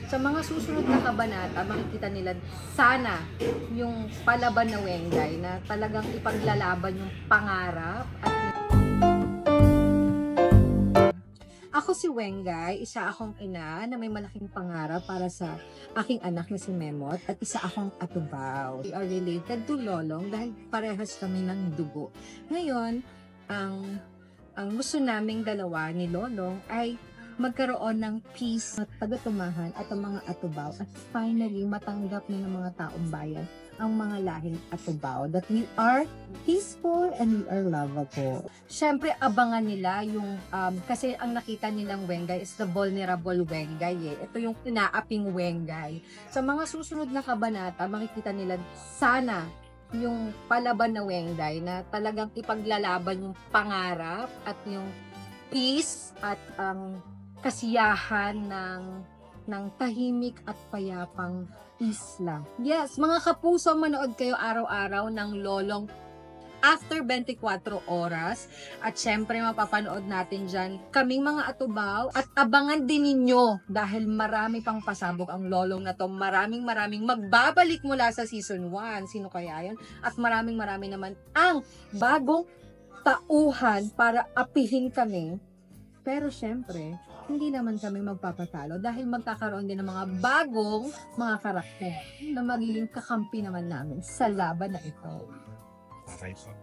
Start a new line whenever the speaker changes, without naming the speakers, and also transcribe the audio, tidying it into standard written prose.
Sa mga susunod na kabanata, makikita nila sana yung palaban na Wengay na talagang ipaglalaban yung pangarap at ako si Wengay, isa akong ina na may malaking pangarap para sa aking anak na si Memot at isa akong atubaw. We are related to Lolong dahil parehas kami ng dugo. Ngayon, ang gusto naming dalawa ni Lolong ay magkaroon ng peace at pagatumahan at ang mga atubaw at finally matanggap ng mga taong bayan ang mga lahing atubaw that we are peaceful and we are lovable. Siyempre, abangan nila yung, kasi ang nakita nilang Wengay is the vulnerable Wengay eh. Ito yung inaaping Wengay. Sa mga susunod na kabanata, makikita nila sana yung palaban na Wengay na talagang ipaglalaban yung pangarap at yung peace at ang kasiyahan ng tahimik at payapang isla. Yes, mga kapuso, manood kayo araw-araw ng Lolong after 24 oras. At syempre, mapapanood natin dyan kaming mga atubaw. At abangan din ninyo dahil marami pang pasabog ang Lolong na to. Maraming magbabalik mula sa season 1. Sino kaya yan? At maraming naman ang bagong tauhan para apihin kami. Pero syempre, hindi naman kami magpapatalo dahil magkakaroon din ng mga bagong mga karakter na magiging kakampi naman namin sa laban na ito.
Okay po.